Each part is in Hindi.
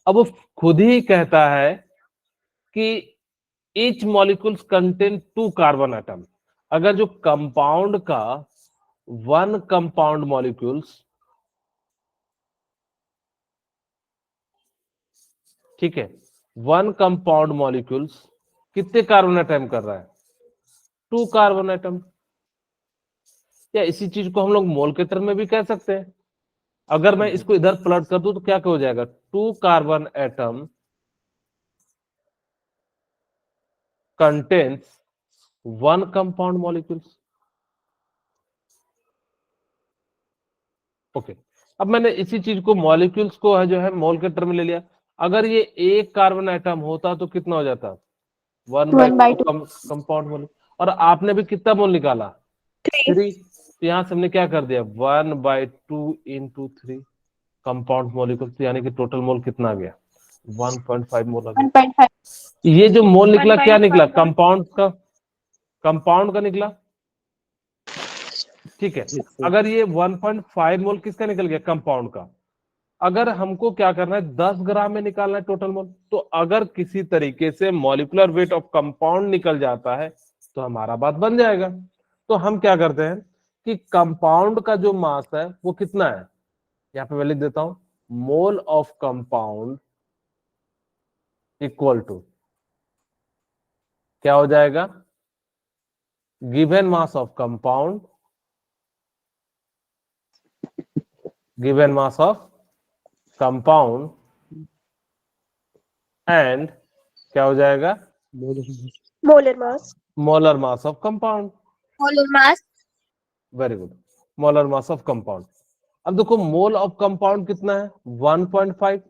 अब वो खुद ही कहता है कि each molecules contain 2 carbon atom. अगर जो कंपाउंड का 1 कंपाउंड मॉलिक्यूल्स, ठीक है, 1 कंपाउंड मॉलिक्यूल्स कितने कार्बन एटम कर रहा है? 2 कार्बन एटम। या इसी चीज को हम लोग मोल के टर्म में भी कह सकते हैं। अगर मैं इसको इधर प्लॉट कर दूं तो क्या हो जाएगा? 2 carbon atom contains 1 compound molecules. Okay, अब मैंने इसी चीज को मॉलिक्यूल्स को है जो है मोल के टर्म में ले लिया। अगर ये एक कार्बन एटम होता तो कितना हो जाता? 1/2 कंपाउंड मोल। और आपने भी कितना मोल निकाला? 3। तो यहां से हमने क्या कर दिया? 1/2 इंटू 3 कंपाउंड मॉलिक्यूल्स, यानी कि टोटल मोल कितना आ गया? 1.5 मोल आ गया। 1.5। ये जो मोल निकला क्या निकला? कंपाउंड का, कंपाउंड का निकला, ठीक है। अगर ये 1.5 मोल किसका निकल गया? कंपाउंड का। अगर हमको क्या करना है? 10 ग्राम में निकालना है टोटल मोल। तो अगर किसी तरीके से मॉलिक्यूलर वेट ऑफ कंपाउंड निकल जाता है तो हमारा बात बन जाएगा। तो हम क्या करते हैं कि कंपाउंड का जो मास है वो कितना है, यहां पे मैं लिख देता हूं, mole of compound equal to क्या हो जाएगा? Given mass of compound, given mass of compound and क्या हो जाएगा? Molar mass. Molar mass of compound. Molar mass. Very good, molar mass of compound. अब देखो मोल ऑफ कंपाउंड कितना है? 1.5।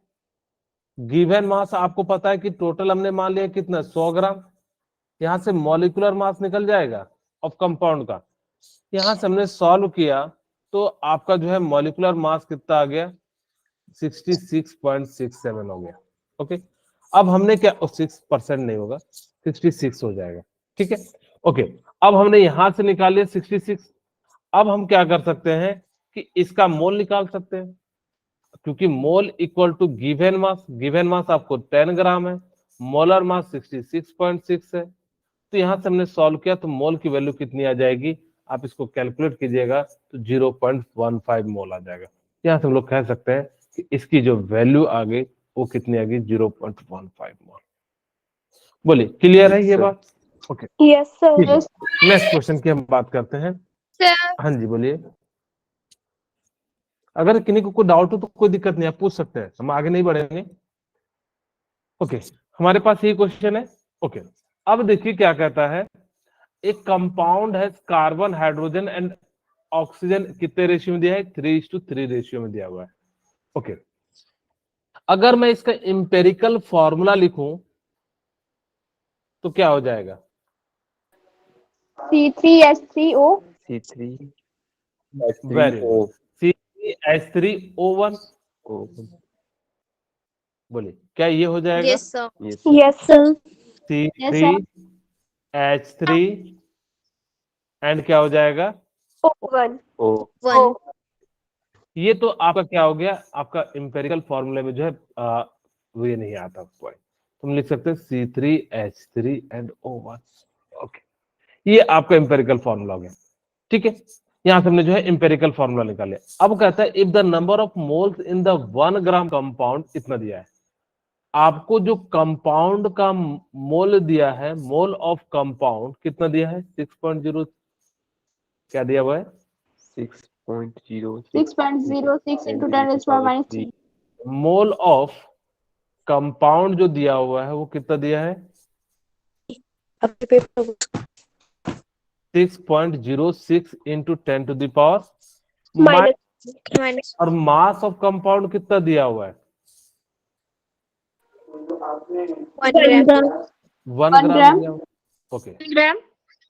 गिवन मास आपको पता है कि टोटल हमने मान लिया कितना? 100 ग्राम। यहां से मॉलिक्यूलर मास निकल जाएगा ऑफ कंपाउंड का। यहां से हमने सॉल्व किया तो आपका जो है मॉलिक्यूलर मास कितना आ गया? 66.67 हो गया। ओके, अब हमने क्या, 6% नहीं होगा, 66 हो जाएगा, ठीक है। ओके, अब हमने यहां से निकाल लिया 66। अब हम क्या कर सकते हैं कि इसका मोल निकाल सकते हैं, क्योंकि mole equal to given mass, given mass आपको 10 ग्राम है, मोलर मास 66.6 है। तो यहां से हमने सॉल्व किया तो मोल की वैल्यू कितनी आ जाएगी? आप इसको कैलकुलेट कीजिएगा तो 0.15 मोल आ जाएगा। यहां से हम लोग कह सकते हैं कि इसकी जो वैल्यू आ गई वो कितनी आ गई? 0.15 मोल। बोलिए, क्लियर है ये बात? Okay, yes sir. Next question की हम बात करते हैं। हाँ जी बोलिए। अगर किन्हीं को कोई डाउट हो तो कोई दिक्कत नहीं, आप पूछ सकते हैं, हम आगे नहीं बढ़ेंगे। ओके, हमारे पास ये क्वेश्चन है। ओके, अब देखिए क्या कहता है। एक कंपाउंड है, कार्बन हाइड्रोजन एंड ऑक्सीजन कितने रेशियो में दिया है? 3:3 रेशियो में दिया हुआ है। ओके, अगर मैं इसका इंपेरिकल फॉर्मूला लिखूं तो क्या हो जाएगा? C3H3O। Very good, C3H3O1। बोलिए, क्या ये हो जाएगा? Yes sir. Yes sir. C3H3 and क्या हो जाएगा? O1। ये तो आपका क्या हो गया? आपका इंपेरिकल फॉर्मूले में जो है वो ये नहीं आता पॉइंट। तुम लिख सकते हैं C3H3 एंड O1। ओके, ये आपका इंपेरिकल फॉर्मूला हो गया, ठीक है। यहां से हमने जो है इंपेरिकल फॉर्मूला निकाल लिया। अब कहता है if the number of moles in the 1 gram compound इतना दिया है। आपको जो कंपाउंड का मोल दिया है, मोल ऑफ कंपाउंड कितना दिया है? 6.0, क्या दिया हुआ है? 6.06 into 10⁻³ मोल ऑफ कंपाउंड जो दिया हुआ है वो कितना दिया है? 6.06 इंटू 10⁻⁻। माइनस। और मास ऑफ कंपाउंड कितना दिया हुआ है? 1 ग्राम। 1 ग्राम दिया हुआ है। ओके,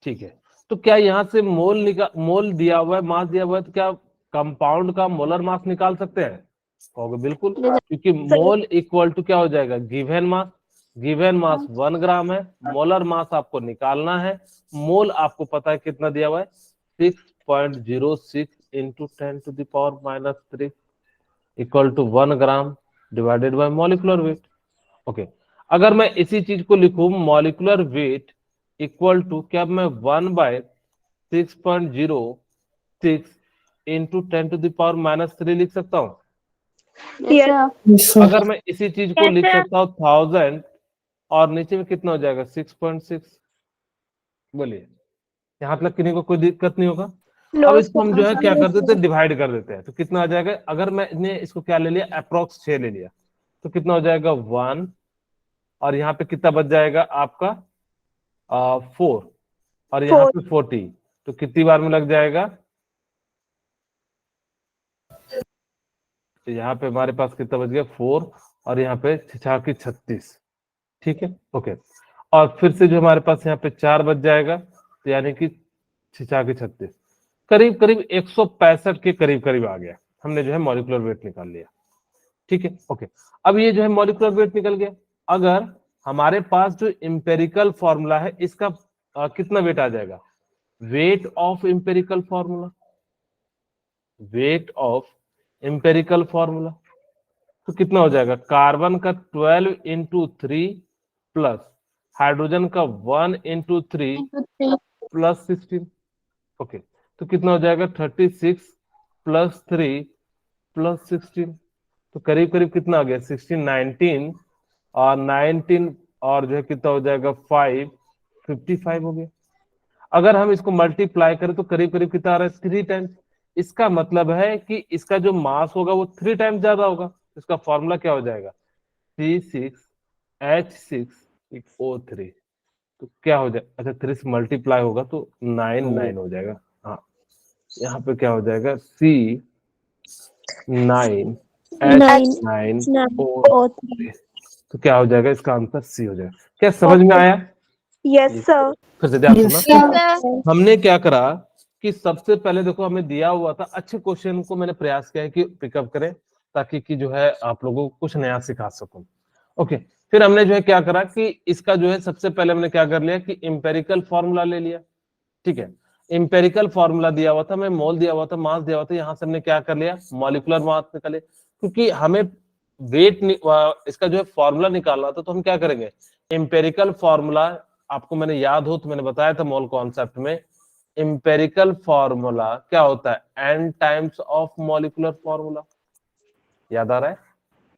ठीक है। तो क्या यहाँ से मोल दिया हुआ है, मास दिया हुआ है, तो क्या कंपाउंड का मोलर मास निकाल सकते हैं? कहोगे बिल्कुल, क्योंकि मोल इक्वल टू क्या हो जाएगा? Given mass. गिवन मास 1 ग्राम है, मोलर मास आपको निकालना है। मोल आपको पता है कितना दिया हुआ है? 6.06 into 10⁻³ equal to 1 gram. Divided by molecular weight. Okay, अगर मैं इसी चीज को लिखूं मॉलिक्यूलर वेट इक्वल टू, क्या मैं 1/6.06 इंटू 10⁻³ लिख सकता हूं? Yes, sir. Yes, sir. अगर मैं इसी चीज को लिख सकता हूँ 1000 और नीचे में कितना हो जाएगा 6.6, बोलिए यहाँ तक किन्हीं को कोई दिक्कत नहीं होगा। No, अब इसको हम sir. जो है क्या कर देते हैं, डिवाइड कर देते हैं, तो कितना आ जाएगा, अगर मैंने इसको क्या ले लिया अप्रोक्स 6 ले लिया तो कितना हो जाएगा 1, और यहाँ पे कितना बच जाएगा आपका 4, और यहाँ पे 40, तो कितनी बार में लग जाएगा, तो यहाँ पे हमारे पास कितना बच गया 4, और यहाँ पे 6 × 36, ठीक है। ओके, और फिर से जो हमारे पास यहाँ पे 4 बच जाएगा, तो यानी कि 6 × 36 करीब करीब 165 के करीब करीब आ गया, हमने जो है मॉलिक्यूलर वेट निकाल लिया, ठीक है। ओके, अब ये जो है मॉलिक्यूलर वेट निकल गया। अगर हमारे पास जो इंपेरिकल फॉर्मूला है इसका कितना वेट आ जाएगा, weight of empirical formula, weight of empirical formula, तो कितना हो जाएगा, कार्बन का 12 × 3 प्लस हाइड्रोजन का 1 × 3 प्लस 16, ओके, तो कितना हो जाएगा 36 प्लस 3 प्लस 16, तो करीब करीब कितना आ गया 16, 19 और 19 और जो है कितना हो जाएगा 5, 55 हो गया। अगर हम इसको मल्टीप्लाई करें तो करीब करीब कितना आ रहा है 3 टाइम्स, इसका मतलब है कि इसका जो मास होगा वो 3 टाइम्स ज्यादा होगा। इसका फॉर्मूला क्या हो जाएगा C6H6O3, तो क्या हो जाएगा, अच्छा 3 से मल्टीप्लाई होगा तो 9 हो जाएगा, हाँ यहाँ पे क्या हो जाएगा C9H9O3, तो क्या हो जाएगा, इसका आंसर सी हो जाएगा। क्या समझ में आया? Yes, sir. फिर से ध्यान Yes, सुनना। sir. हमने क्या करा कि सबसे पहले देखो हमें दिया हुआ था, अच्छे क्वेश्चन को मैंने प्रयास किया है कि पिकअप करें ताकि कि जो है आप लोगों को कुछ नया सिखा सकूं। ओके, फिर हमने जो है क्या करा कि इसका जो है सबसे पहले हमने क्या कर लिया कि इंपेरिकल फॉर्मूला ले लिया, ठीक है। इंपेरिकल फॉर्मूला दिया हुआ था, हमें मोल दिया हुआ था, मास दिया हुआ था, यहाँ से हमने क्या कर लिया मॉलिक्यूलर मास निकाले, क्योंकि हमें वेट इसका जो है फॉर्मूला निकालना था, तो हम क्या करेंगे इंपेरिकल फॉर्मूला, आपको मैंने याद हो तो मैंने बताया था मोल कॉन्सेप्ट में, इंपेरिकल फॉर्मूला क्या होता है n times of molecular formula, याद आ रहा है?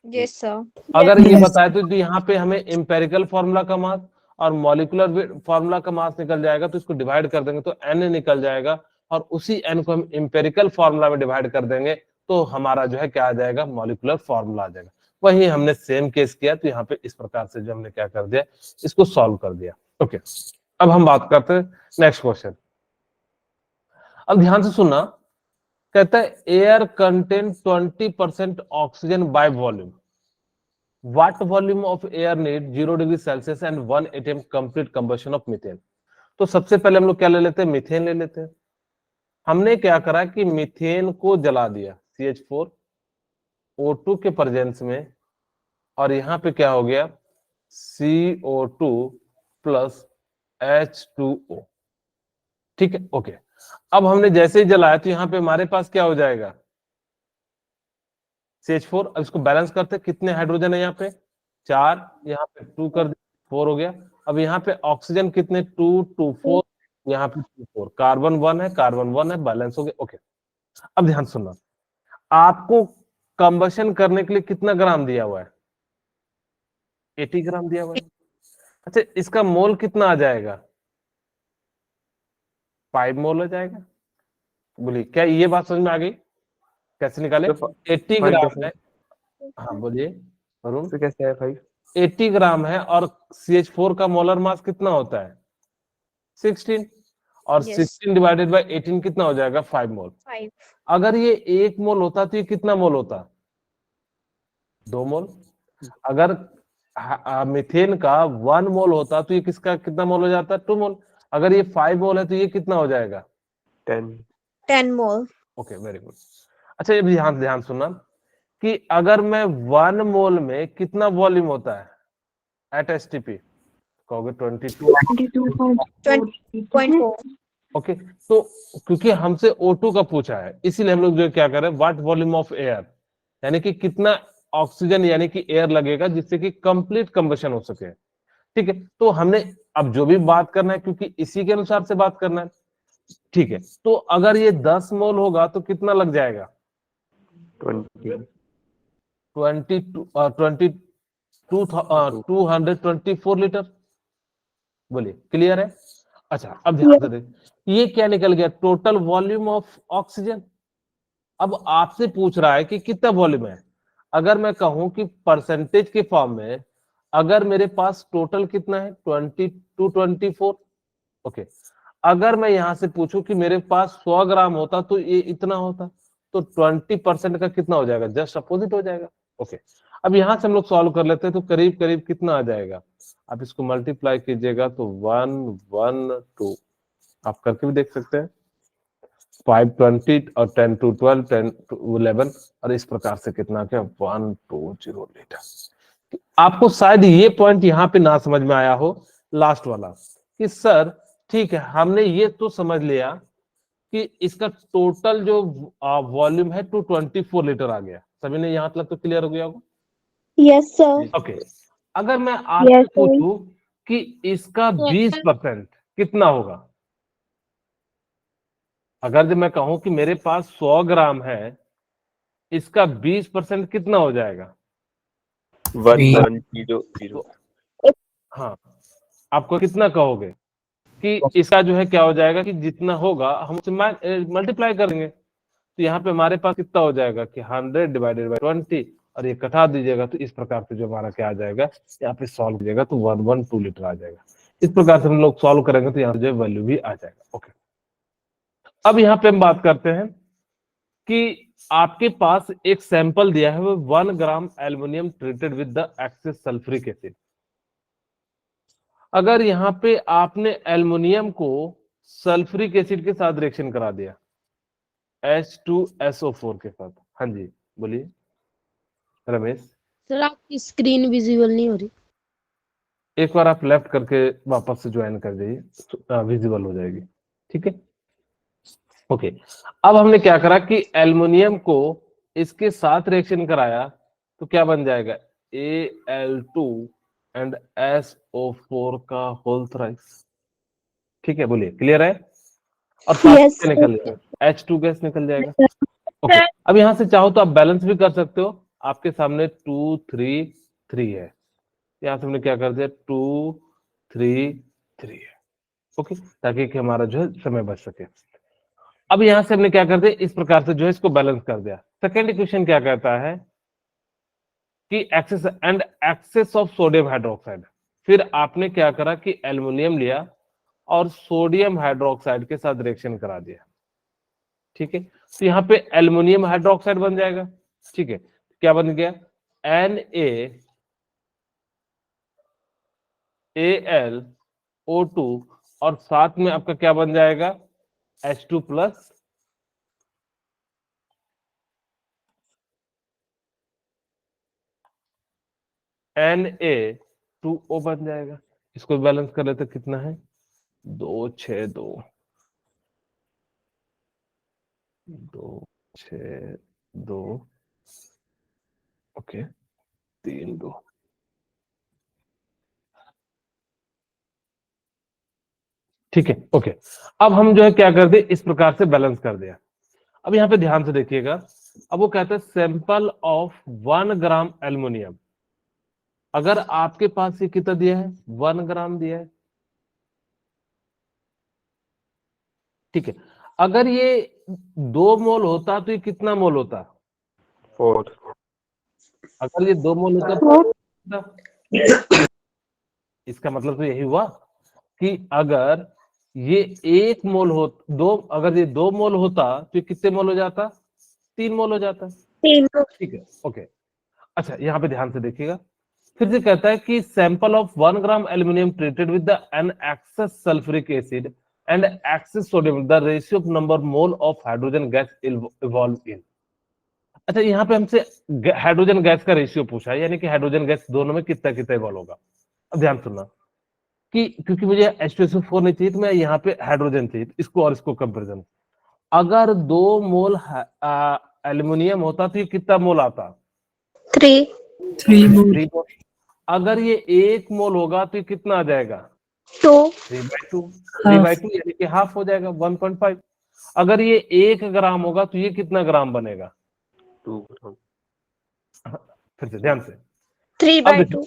Yes, sir. अगर ये Yes. बताए तो यहाँ पे हमें इंपेरिकल फॉर्मूला का मास और मॉलिक्यूलर फॉर्मूला का मास निकल जाएगा, तो इसको डिवाइड कर देंगे तो n निकल जाएगा, और उसी n को हम इंपेरिकल फॉर्मूला में डिवाइड कर देंगे तो हमारा जो है क्या आ जाएगा मॉलिक्यूलर फॉर्मूला आ जाएगा। वही हमने सेम केस किया, तो यहाँ पे इस प्रकार से जो हमने क्या कर दिया इसको सॉल्व कर दिया। ओके, अब हम बात करते हैं नेक्स्ट क्वेश्चन। अब ध्यान से सुनना, कहता है air contain 20% oxygen by volume, what volume of air need 0 degree Celsius and 1 atm complete combustion of methane. तो सबसे पहले हम लोग क्या ले लेते हैं, मीथेन ले लेते हैं। हमने क्या करा कि मीथेन को जला दिया CH4O2 के प्रेजेंस में, और यहाँ पे क्या हो गया CO2 प्लस H2O, ठीक है। ओके, अब हमने जैसे ही जलाया तो यहाँ पे हमारे पास क्या हो जाएगा CH4, अब इसको बैलेंस करते हैं, कितने हाइड्रोजन है यहाँ पे 4, यहाँ पे 2 कर दिया 4 हो गया। अब यहाँ पे ऑक्सीजन कितने 2 2 4, यहाँ पे 2 4, कार्बन 1 है, कार्बन 1 है, बैलेंस हो गया। ओके, अब ध्यान सुनना, आपको कंबशन करने के लिए कितना ग्राम दिया हुआ है 80 ग्राम दिया हुआ है। अच्छा, इसका मोल कितना आ जाएगा 5 मोल हो जाएगा। बोलिए क्या ये बात समझ में आ गई, कैसे निकाले 80 ग्राम है, हाँ बोलिए वरुण, तो कैसे है 5? 80 ग्राम है और CH4 का मोलर मास कितना होता है 16, और Yes. 16 डिवाइडेड बाय 18 कितना हो जाएगा 5 मोल। 5. अगर ये 1 मोल होता तो ये कितना मोल होता 2 मोल। अगर मीथेन का 1 मोल होता तो ये किसका कितना मोल हो जाता 2 मोल। अगर ये 5 मोल है तो ये कितना हो जाएगा 10. 10 mole. Okay, very good. अच्छा, ये भी ध्यान ध्यान सुनना कि अगर मैं 1 मोल में कितना वॉल्यूम होता है एट एसटीपी, कहोगे 22.4. ओके, तो क्योंकि हमसे O2 का पूछा है इसीलिए हम लोग जो क्या कर रहे हैं व्हाट वॉल्यूम ऑफ एयर, यानी कि कितना ऑक्सीजन यानी कि एयर लगेगा जिससे कि कंप्लीट कंबशन हो सके। ठीक है, तो हमने अब जो भी बात करना है क्योंकि इसी के अनुसार से बात करना है। ठीक है, तो अगर ये 10 मोल होगा तो कितना लग जाएगा? 224 लीटर। बोलिए, क्लियर है? अच्छा, अब ध्यान से देखिए, ये क्या निकल गया? Total volume of oxygen. अब आपसे पूछ रहा है कि कितना वॉल्यूम है। अगर मैं कहूं कि परसेंटेज के फॉर्म में, अगर मेरे पास टोटल कितना है 24, ओके, अगर मैं यहां से पूछूं कि मेरे पास 100 ग्राम होता तो ये इतना होता, तो 20% का कितना हो जाएगा? जस्ट अपोजिट हो जाएगा। ओके, अब यहां से हम लोग सॉल्व कर लेते हैं, तो करीब करीब कितना आ जाएगा? आप इसको मल्टीप्लाई कीजिएगा तो 112 आप करके भी देख सकते हैं। 520 और 10 to 12, 10 to 11 और इस प्रकार से कितना क्या 120 लीटर। आपको शायद ये पॉइंट यहाँ पे ना समझ में आया हो, लास्ट वाला, कि सर ठीक है हमने ये तो समझ लिया कि इसका टोटल जो वॉल्यूम है 224 लीटर आ गया। सभी ने यहाँ तक तो क्लियर हो गया होगा? Yes sir. ओके, अगर मैं आपसे Yes, sir. पूछूं कि इसका 20% कितना होगा? अगर जब मैं कहूं कि मेरे पास 100 ग्राम है, इसका 20% कितना हो जाएगा? 1100। हाँ, आपको कितना कहोगे कि इसका जो है क्या हो जाएगा कि जितना होगा हम उसे मल्टीप्लाई करेंगे, तो यहाँ पे हमारे पास कितना हो जाएगा कि 100 डिवाइडेड बाई 20 और ये कटा दीजिएगा, तो इस प्रकार से जो हमारा क्या आ जाएगा, यहाँ पे सॉल्व कीजिएगा तो 112 लीटर आ जाएगा। इस प्रकार से हम लोग सॉल्व करेंगे तो यहाँ जो वैल्यू भी आ जाएगा। ओके, अब यहाँ पे हम बात करते हैं कि आपके पास एक सैंपल दिया है, वो 1 gram aluminium treated with the excess sulphuric acid. अगर यहाँ पे आपने एल्युमिनियम को सल्फ्यूरिक एसिड के साथ रिएक्शन करा दिया H2SO4 के साथ, हाँ जी बोलिए रमेश। सर आपकी स्क्रीन विजिबल नहीं हो रही। एक बार आप लेफ्ट करके वापस से ज्वाइन कर जाइए, विजिबल हो जाएगी। ठीक है, ओके, अब हमने क्या करा कि एल्युमिनियम को इसके साथ रिएक्शन कराया तो क्या बन जाएगा? Al2 एंड SO4 का होल थ्राइस। ठीक है, बोलिए क्लियर है? और साथ Yes, में निकल जाएगा H2 गैस निकल जाएगा। ओके, अब यहां से चाहो तो आप बैलेंस भी कर सकते हो। आपके सामने 2 3 3 है, यहां से हमने क्या कर दिया 2 3 3 है। ओके, ताकि कि हमारा जो है समय बच सके। अब यहां से हमने क्या कर दिया, इस प्रकार से जो है इसको बैलेंस कर दिया। सेकेंड इक्वेशन क्या कहता है कि excess and excess of sodium hydroxide. फिर आपने क्या करा कि एल्युमिनियम लिया और सोडियम हाइड्रोक्साइड के साथ रिएक्शन करा दिया। ठीक है, तो यहाँ पे एल्युमिनियम हाइड्रोक्साइड बन जाएगा। ठीक है, क्या बन गया NaAlO2 और साथ में आपका क्या बन जाएगा H2 प्लस Na2O बन जाएगा। इसको बैलेंस कर लेते कितना है 2 6 2 2 6 2 ओके 3 2। ठीक है, ओके, अब हम जो है क्या कर दे इस प्रकार से बैलेंस कर दिया। अब यहाँ पे ध्यान से देखिएगा, अब वो कहता है सैंपल ऑफ 1 ग्राम एल्युमिनियम। अगर आपके पास ये कितना दिया है 1 ग्राम दिया है। ठीक है, अगर ये 2 मोल होता तो ये कितना मोल होता? 4। अगर ये 2 मोल होता तो इसका मतलब तो यही हुआ कि अगर ये 1 मोल हो अगर ये 2 मोल होता तो ये कितने मोल हो जाता? 3 मोल हो जाता। ठीक है, ओके, अच्छा यहाँ पे ध्यान से देखिएगा, फिर से कहता है कि sample of 1 gram aluminium treated with an excess sulphuric acid and excess sodium, the ratio of number mole of hydrogen gas evolve in. अच्छा, यहाँ पे हमसे हाइड्रोजन गैस का रेशियो पूछा है, यानी कि हाइड्रोजन गैस दोनों में कितना कितना इवॉल्व होगा। अब ध्यान सुनना कि क्योंकि मुझे H2SO4 नहीं चाहिए तो मैं यहाँ पे हाइड्रोजन चाहिए, इसको और इसको कंपेरिजन। अगर 2 मोल एल्युमिनियम होता तो ये कितना मोल आता? 3 3 मोल 3 मोल। अगर ये 1 मोल होगा तो ये कितना आ जाएगा? 2 3/2। 3/2 यानी कि हाफ हो जाएगा 1.5। अगर ये 1 ग्राम होगा तो ये कितना ग्राम बनेगा? 2 ग्राम। फिर से ध्यान से। 3/2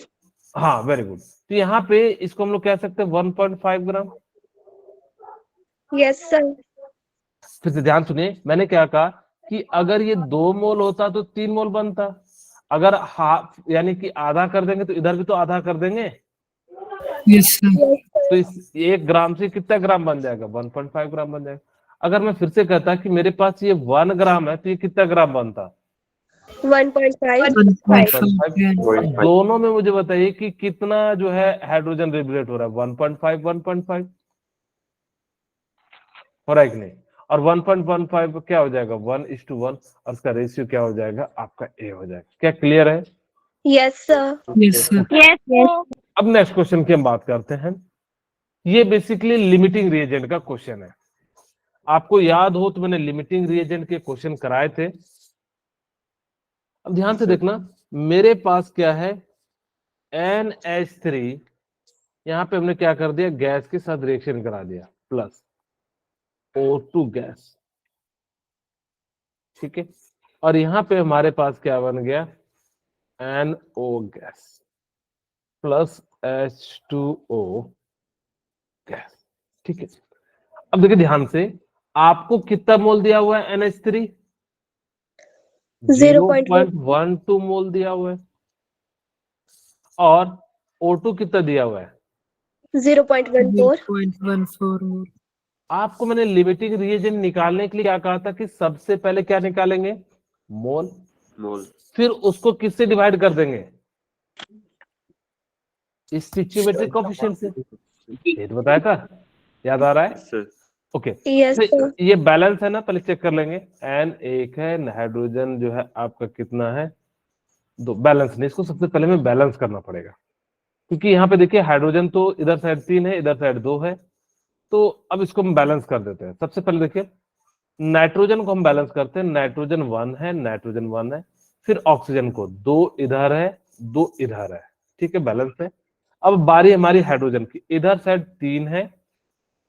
हाँ वेरी गुड। तो यहाँ पे इसको हम लोग कह सकते हैं 1.5 ग्राम। यस सर फिर से ध्यान सुनिए, मैंने क्या कहा कि अगर ये 2 मोल होता तो 3 मोल बनता। अगर हाफ यानी कि आधा कर देंगे तो इधर भी तो आधा कर देंगे। यस सर तो इस 1 ग्राम से कितना ग्राम बन जाएगा? 1.5 ग्राम बन जाएगा। अगर मैं फिर से कहता कि मेरे पास ये 1 ग्राम है तो ये कितना ग्राम बनता? 1.5 1.5। अब दोनों में मुझे बताइए कि कितना जो है हाइड्रोजन लिबरेट हो रहा है? 1.5 हो रहा है कि नहीं? और 1.15 क्या हो जाएगा? 1:1 और उसका रेशियो क्या हो जाएगा? आपका ए हो जाएगा। क्या क्लियर है? Yes sir yes sir yes अब नेक्स्ट क्वेश्चन की हम बात करते हैं। ये बेसिकली लिमिटिंग रिएजेंट का क्वेश्चन है। आपको याद हो तो मैंने लिमिटिंग रिएजेंट के क्वेश्चन कराए थे। अब ध्यान से देखना, मेरे पास क्या है? NH3, यहां पे हमने क्या कर दिया? गैस के साथ रिएक्शन करा दिया, प्लस O2 गैस, ठीक है। और यहां पे हमारे पास क्या बन गया? NO gas plus H2O gas, ठीक है। अब देखिए ध्यान से, आपको कितना मोल दिया हुआ है? NH3 0.1 0.12 मोल दिया हुआ है। और O2 कितना दिया हुआ है? 0.14 0.14 मोल आपको मैंने लिमिटिंग रिएजेंट निकालने के लिए क्या कहा था कि सबसे पहले क्या निकालेंगे? मोल। मोल। फिर उसको किससे डिवाइड कर देंगे? स्टिचियोमेट्रिक कोएफिशिएंट से। ये तो बताया था, याद आ रहा है? Sir okay. यस तो सर ये बैलेंस है ना, पहले चेक कर लेंगे। N एक है, हाइड्रोजन जो है आपका कितना है? 2। बैलेंस नहीं, इसको सबसे पहले में बैलेंस करना पड़ेगा, क्योंकि यहाँ पे देखिए हाइड्रोजन तो इधर साइड 3 है, इधर साइड 2 है। तो अब इसको हम बैलेंस कर देते हैं। सबसे पहले देखिए नाइट्रोजन को हम बैलेंस करते हैं। नाइट्रोजन 1 है, नाइट्रोजन 1 है। फिर ऑक्सीजन को 2 इधर है, 2 इधर है, ठीक है, बैलेंस है। अब बारी हमारी हाइड्रोजन की। इधर साइड 3 है,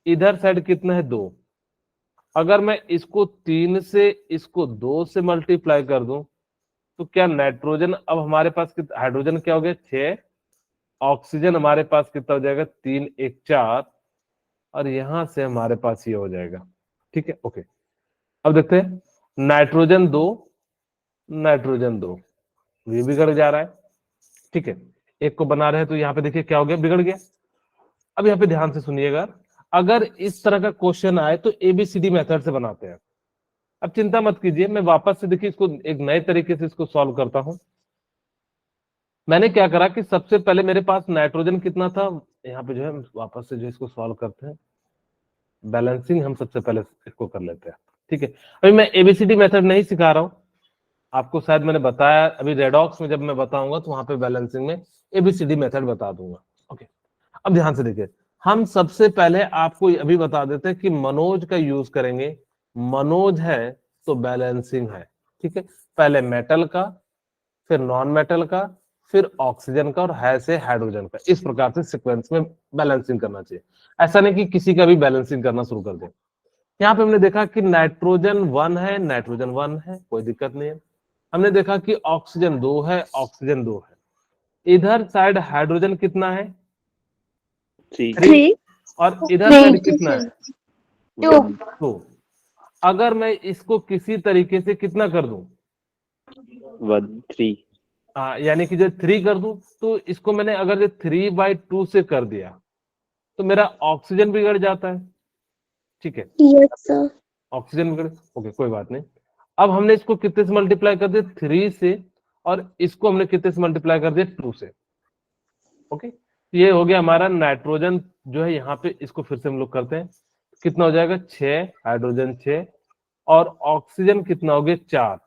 इधर साइड कितना है? 2। अगर मैं इसको 3 से इसको 2 से मल्टीप्लाई कर दूं तो क्या नाइट्रोजन अब हमारे पास कितना? हाइड्रोजन क्या हो गया? 6। ऑक्सीजन हमारे पास कितना हो जाएगा? 3 1 4। और यहां से हमारे पास ये हो जाएगा, ठीक है। ओके, अब देखते हैं। नाइट्रोजन 2, नाइट्रोजन 2, ये बिगड़ जा रहा है, ठीक है। एक को बना रहे हैं तो यहाँ पे देखिए क्या हो गया? बिगड़ गया। अब यहाँ पे ध्यान से सुनिएगा, अगर इस तरह का क्वेश्चन आए तो ABCD मेथड से बनाते हैं। अब चिंता मत कीजिए, मैं वापस से देखिए इसको एक नए तरीके से इसको सॉल्व करता हूं। मैंने क्या करा कि सबसे पहले मेरे पास नाइट्रोजन कितना था, यहाँ पे जो है वापस से जो इसको सॉल्व करते हैं। बैलेंसिंग हम सबसे पहले इसको कर लेते हैं, ठीक है। अभी मैं ABCD मेथड नहीं सिखा रहा हूं आपको, शायद मैंने बताया अभी रेडॉक्स में, जब मैं बताऊंगा तो वहां पे बैलेंसिंग में ABCD मेथड बता दूंगा। ओके, अब ध्यान से देखिए, हम सबसे पहले आपको अभी बता देते हैं कि मनोज का यूज करेंगे। मनोज है तो बैलेंसिंग है, ठीक है। पहले मेटल का, फिर नॉन मेटल का, फिर ऑक्सीजन का, और है से हाइड्रोजन का। इस प्रकार से सीक्वेंस में बैलेंसिंग करना चाहिए। ऐसा नहीं कि किसी का भी बैलेंसिंग करना शुरू कर दे। यहाँ पे हमने देखा कि नाइट्रोजन 1 है, नाइट्रोजन 1 है, कोई दिक्कत नहीं है। हमने देखा कि ऑक्सीजन 2 है, ऑक्सीजन 2 है। इधर साइड हाइड्रोजन कितना है? 3 3 और इधर साइड कितना है? 2 2। अगर मैं इसको किसी तरीके से कितना कर दूं, 1 3 यानी कि जो 3 कर दूं, तो इसको मैंने अगर जो 3/2 से कर दिया तो मेरा ऑक्सीजन बिगड़ जाता है, ठीक है। यस सर ऑक्सीजन बिगड़, ओके कोई बात नहीं। अब हमने इसको कितने से मल्टीप्लाई कर दिया? 3 से। और इसको हमने कितने से मल्टीप्लाई कर दिया? 2 से। ओके, ये हो गया हमारा नाइट्रोजन जो है। यहाँ पे इसको फिर से हम लोग करते हैं, कितना हो जाएगा? 6, हाइड्रोजन 6, और ऑक्सीजन कितना हो गया? 4।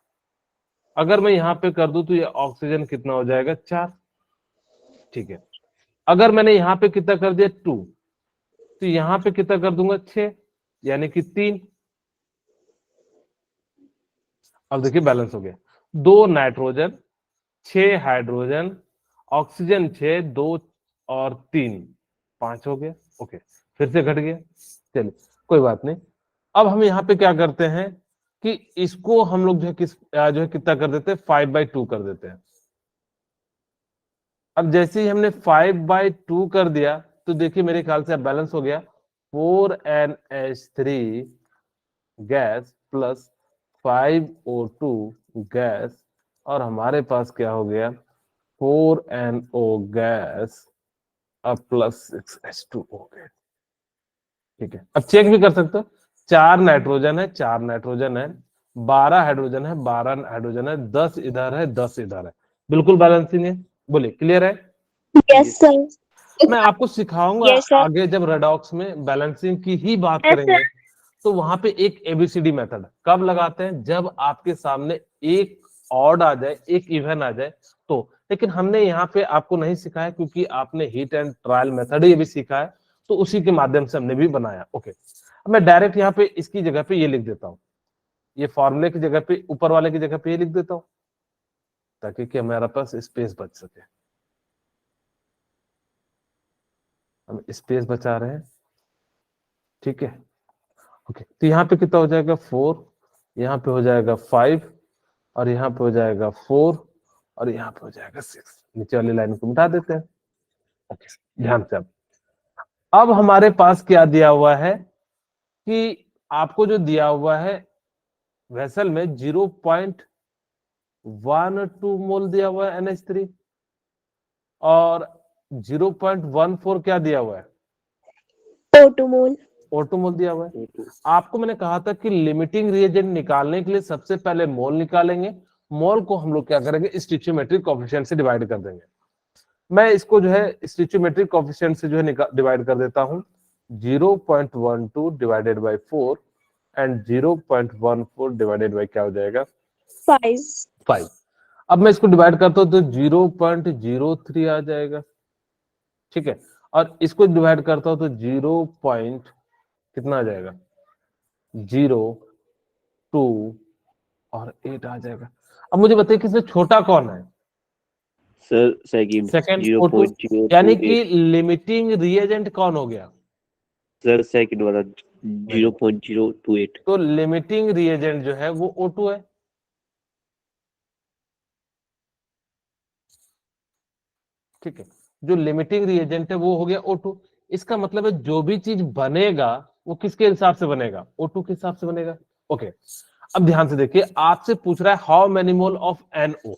अगर मैं यहाँ पे कर दूं तो ये ऑक्सीजन कितना हो जाएगा? 4, ठीक है। अगर मैंने यहाँ पे कितना कर दिया? 2, तो यहाँ पे कितना कर दूंगा? 6, यानी कि 3। अब देखिए बैलेंस हो गया। 2 नाइट्रोजन 6 हाइड्रोजन, ऑक्सीजन 6, 2 और 3, 5 हो गया। ओके, फिर से घट गया, चलिए कोई बात नहीं। अब हम यहाँ पे क्या करते हैं कि इसको हम लोग जो है जो है कितना कर देते हैं, 5/2 कर देते हैं। अब जैसे ही हमने 5/2 कर दिया तो देखिए मेरे ख्याल से अब बैलेंस हो गया, 4NH3 gas plus 5O2 gas, और हमारे पास क्या हो गया, 4NO गैस अब प्लस 6H2 हो गया। ठीक है, अब चेक भी कर सकते हो, 4 नाइट्रोजन है, 4 नाइट्रोजन है, 12 हाइड्रोजन है, 12 हाइड्रोजन है, 10 इधर है, 10 इधर है, बिल्कुल बैलेंसिंग है। बोलिए क्लियर है? Yes sir. मैं आपको सिखाऊंगा यस सर। आगे, जब रेडॉक्स में बैलेंसिंग की ही बात यस करेंगे तो वहां पे एक एबीसीडी मेथड कब लगाते हैं, जब आपके सामने एक ऑड आ जाए, एक इवन आ जाए तो। लेकिन हमने यहाँ पे आपको नहीं सिखाया क्योंकि आपने हिट एंड ट्रायल मेथड ही अभी सीखा है, तो उसी के माध्यम से हमने भी बनाया। ओके, अब मैं डायरेक्ट यहाँ पे इसकी जगह पे ये लिख देता हूँ, ये फॉर्मूले की जगह पे, ऊपर वाले की जगह पे ये लिख देता हूँ, ताकि कि हमारे पास स्पेस बच सके। हम स्पेस बचा रहे हैं, ठीक है। ओके, तो यहाँ पे कितना हो जाएगा, 4, यहाँ पे हो जाएगा 5, और यहाँ पे हो जाएगा 4, और यहाँ पे हो जाएगा 6। नीचे वाली लाइन को मिटा देते हैं। ओके, ध्यान से अब हमारे पास क्या दिया हुआ है कि आपको जो दिया हुआ है वेसल में 0.12 मोल दिया हुआ है NH3, और 0.14 क्या दिया हुआ है, O2 मोल। O2 मोल दिया हुआ है। आपको मैंने कहा था कि लिमिटिंग रिएजेंट निकालने के लिए सबसे पहले मोल निकालेंगे, मोल को हम लोग क्या करेंगे, स्टिचियोमेट्रिक कोएफिशिएंट से डिवाइड कर देंगे। मैं इसको जो है स्टिचियोमेट्रिक कोएफिशिएंट से जो है डिवाइड कर देता हूं, 0.12 divided by 4 and 0.14 divided by क्या हो जाएगा, 5। अब मैं इसको डिवाइड करता हूं तो 0.03 आ जाएगा, ठीक है। और इसको डिवाइड करता हूं तो 0. कितना आ जाएगा, 0, 2 और 8 आ जाएगा। अब मुझे बताइए कि इसमें छोटा कौन है, सर सेकंड सेकंड O2, 0.028 यानी कि लिमिटिंग रिएजेंट कौन हो गया, सर सेकंड वाला 0.028 तो लिमिटिंग रिएजेंट जो है वो O2 है। ठीक है, जो लिमिटिंग रिएजेंट है वो हो गया O2। इसका मतलब है जो भी चीज बनेगा वो किसके हिसाब से बनेगा, O2 के हिसाब से बनेगा। ओके, अब ध्यान से देखिए, आपसे पूछ रहा है how many mole of NO।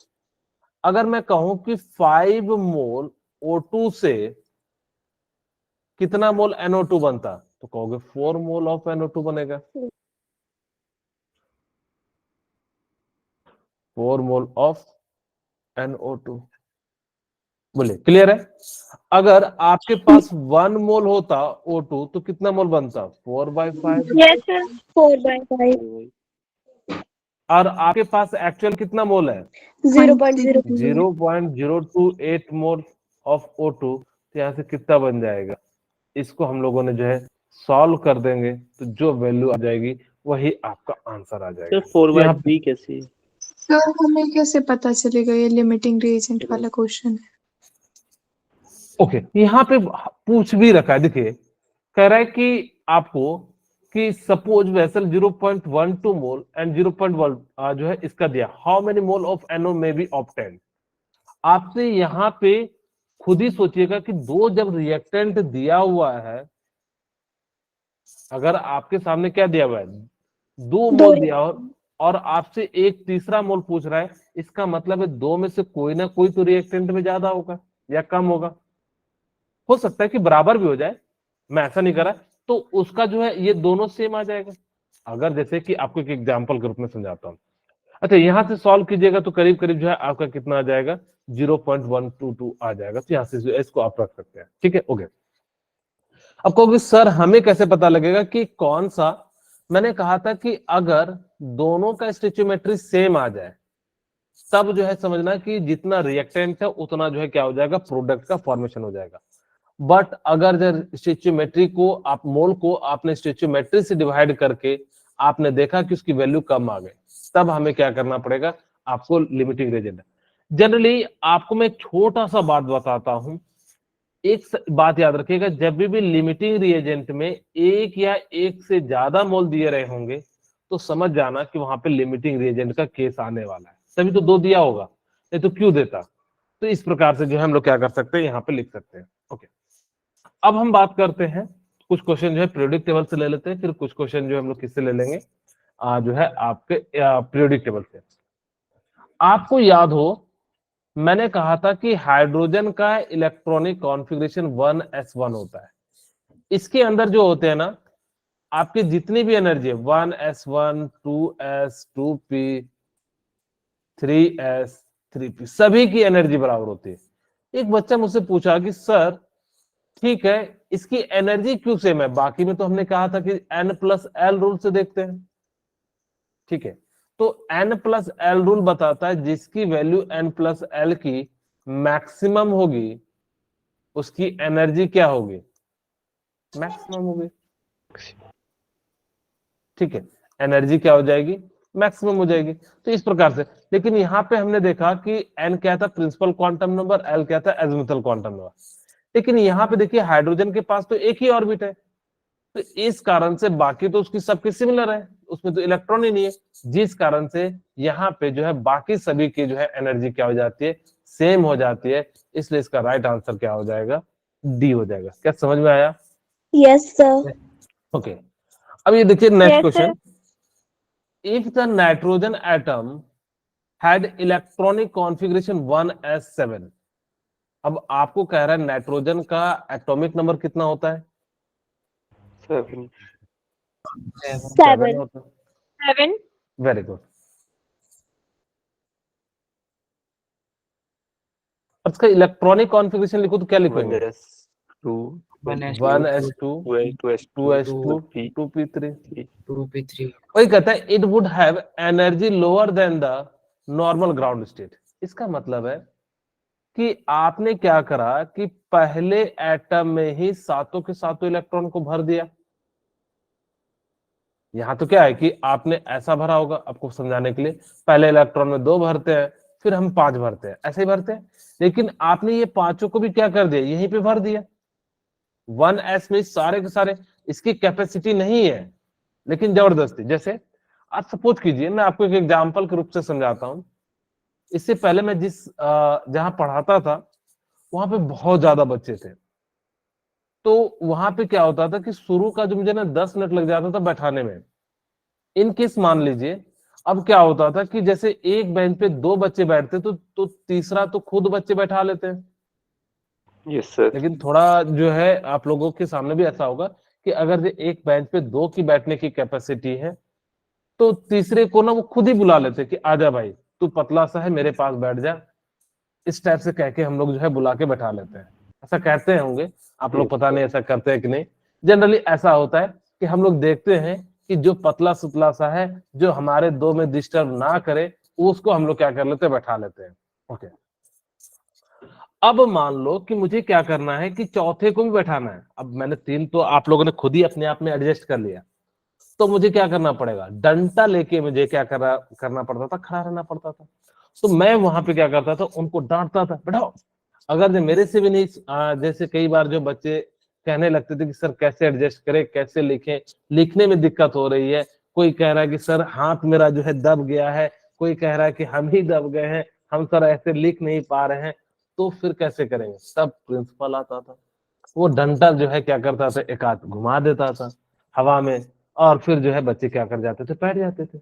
अगर मैं कहूं कि 5 मोल O2 से कितना मोल NO2 बनता, तो कहोगे 4 मोल ऑफ NO2 बनेगा, 4 मोल ऑफ NO2। बोलिए क्लियर है? अगर आपके पास 1 मोल होता O2 तो कितना मोल बनता, 4/5। Yes sir, 4/5। और आपके पास एक्चुअल कितना मोल है, 0.0। 0.028 मोल ऑफ O2। तो यहाँ से कितना बन जाएगा, इसको हम लोगों ने जो है सॉल्व कर देंगे तो जो वैल्यू आ जाएगी वही आपका आंसर आ जाएगा। सर 4/3 तो कैसे, सर हमें कैसे पता चलेगा, ये लिमिटिंग रिएजेंट वाला क्वेश्चन है। ओके, यहाँ पे पूछ भी रखा है, देखिए कह रहा है कि आपको कि सपोज वेसल 0.12 मोल एंड 0.1 जो है इसका दिया, how many mole of NO में बी ऑब्टेन्ड। आपसे यहाँ पे खुद ही सोचिएगा कि दो जब रिएक्टेंट दिया हुआ है, अगर आपके सामने क्या दिया हुआ है, 2 मोल दिया और आपसे एक तीसरा मोल पूछ रहा है, इसका मतलब है दो में से कोई ना कोई तो रिएक्टेंट में ज्यादा होगा या कम होगा। हो सकता है कि बराबर भी हो जाए, मैं ऐसा नहीं कर रहा, तो उसका जो है ये दोनों सेम आ जाएगा। अगर जैसे कि आपको एक एग्जांपल के रूप में समझाता हूं, अच्छा यहां से सॉल्व कीजिएगा तो करीब करीब जो है आपका कितना आ जाएगा, 0.122 आ जाएगा। तो यहां से इसको आप रख सकते हैं, ठीक है। ओके, अब कहोगे सर हमें कैसे पता लगेगा कि कौन सा, मैंने कहा था कि अगर दोनों का स्टोइचियोमेट्री सेम आ जाए तब जो है समझना कि जितना रिएक्टेंट है उतना जो है क्या हो जाएगा, प्रोडक्ट का फॉर्मेशन हो जाएगा। बट अगर जो स्टोइचियोमेट्री को आप मोल को आपने स्टोइचियोमेट्री से डिवाइड करके आपने देखा कि उसकी वैल्यू कम आ गई, तब हमें क्या करना पड़ेगा, आपको लिमिटिंग रिएजेंट। जनरली आपको मैं एक छोटा सा बात बताता हूं, एक बात याद रखिएगा, जब भी लिमिटिंग रिएजेंट में एक या एक से ज्यादा मोल दिए रहे होंगे तो समझ जाना कि वहां पे लिमिटिंग रिएजेंट का केस आने वाला है। तभी तो 2 दिया होगा, नहीं तो क्यों देता। तो इस प्रकार से जो है हम लोग क्या कर सकते हैं, यहाँ पे लिख सकते हैं। ओके, अब हम बात करते हैं, कुछ क्वेश्चन जो है पीरियोडिक टेबल से ले लेते हैं, फिर कुछ क्वेश्चन जो है हम लोग किससे ले लेंगे, जो है आपके पीरियोडिक टेबल से। आपको याद हो मैंने कहा था कि हाइड्रोजन का इलेक्ट्रॉनिक कॉन्फ़िगरेशन 1s1 होता है। इसके अंदर जो होते हैं ना आपके जितनी भी एनर्जी है 1s1, 2s, 2p, 3s, 3p, सभी की एनर्जी बराबर होती है। एक बच्चा मुझसे पूछा कि सर ठीक है इसकी एनर्जी क्यों सेम है, बाकी में तो हमने कहा था कि n+l रूल से देखते हैं। ठीक है, तो n+l रूल बताता है जिसकी वैल्यू n+l की मैक्सिमम होगी उसकी एनर्जी क्या होगी, मैक्सिमम होगी। ठीक है, एनर्जी क्या हो जाएगी, मैक्सिमम हो जाएगी। तो इस प्रकार से, लेकिन यहाँ पे हमने देखा कि n क्या था, प्रिंसिपल क्वांटम नंबर, l क्या था, एजिमुथल क्वांटम नंबर। लेकिन यहाँ पे देखिए हाइड्रोजन के पास तो एक ही ऑर्बिट है, तो इस कारण से बाकी तो उसकी सबके सिमिलर है, उसमें तो इलेक्ट्रॉन ही नहीं है, जिस कारण से यहाँ पे जो है बाकी सभी की जो है एनर्जी क्या हो जाती है, सेम हो जाती है। इसलिए इसका राइट आंसर क्या हो जाएगा, डी हो जाएगा। क्या समझ में आया? Yes, sir. ओके, अब ये देखिए next Yes, question, if the nitrogen atom had electronic configuration 1s7। अब आपको कह रहा है नाइट्रोजन का एटॉमिक नंबर कितना होता है, 7 Seven. होता है। 7. Very good. इसका इलेक्ट्रॉनिक कॉन्फ़िगरेशन लिखो तो क्या लिखोगे, 1s2 1s2 2s2 2p3। 2p3 वही कहता है it would have energy lower than the normal ground state. इसका मतलब है कि आपने क्या करा कि पहले एटम में ही सातों के सातों इलेक्ट्रॉन को भर दिया। यहां तो क्या है कि आपने ऐसा भरा होगा, आपको समझाने के लिए, पहले इलेक्ट्रॉन में 2 भरते हैं, फिर हम 5 भरते हैं, ऐसे ही भरते हैं। लेकिन आपने ये पांचों को भी क्या कर दिया, यहीं पे भर दिया 1s में, सारे के सारे। इसकी कैपेसिटी नहीं है लेकिन जबरदस्ती। जैसे आज सपोज कीजिए, मैं आपको एक एग्जाम्पल के रूप से समझाता हूं। इससे पहले मैं जहां पढ़ाता था वहां पे बहुत ज्यादा बच्चे थे, तो वहां पे क्या होता था कि शुरू का जो मुझे ना 10 मिनट लग जाता था बैठाने में। इन केस मान लीजिए अब क्या होता था कि जैसे एक बेंच पे 2 बच्चे बैठते तो तीसरा तो खुद बच्चे बैठा लेते हैं। Yes sir. लेकिन थोड़ा जो है आप लोगों के सामने भी ऐसा होगा कि अगर एक बेंच पे 2 की बैठने की कैपेसिटी है तो तीसरे को ना वो खुद ही बुला लेते कि आजा भाई तू पतला सा है मेरे पास बैठ जा। इस टाइप से कह के हम लोग जो है बुला के बैठा लेते हैं। ऐसा कहते होंगे आप लोग, पता नहीं ऐसा करते हैं कि नहीं। जनरली ऐसा होता है कि हम लोग देखते हैं कि जो पतला सुतला सा है, जो हमारे 2 में डिस्टर्ब ना करे, उसको हम लोग क्या कर लेते हैं, बैठा लेते हैं। ओके, अब मान लो कि मुझे क्या करना है कि चौथे को भी बैठाना है। अब मैंने 3 तो आप लोगों ने खुद ही अपने आप में एडजस्ट कर लिया, तो मुझे क्या करना पड़ेगा, डंडा लेके मुझे क्या करना पड़ता था, खड़ा रहना पड़ता था। तो मैं वहां पे क्या करता था, उनको डांटता था, बैठाओ। अगर जो मेरे से भी नहीं, जैसे कई बार जो बच्चे कहने लगते थे कि सर कैसे एडजस्ट करें, कैसे लिखें, लिखने में दिक्कत हो रही है, कोई कह रहा है कि सर हाथ मेरा जो है दब गया है, कोई कह रहा है कि हम ही दब गए हैं, हम सर ऐसे लिख नहीं पा रहे हैं, तो फिर कैसे करेंगे। तब प्रिंसिपल आता था, वो डंडा जो है क्या करता था, एक हाथ घुमा देता था हवा में, और फिर जो है बच्चे क्या कर जाते थे, बैठ जाते थे।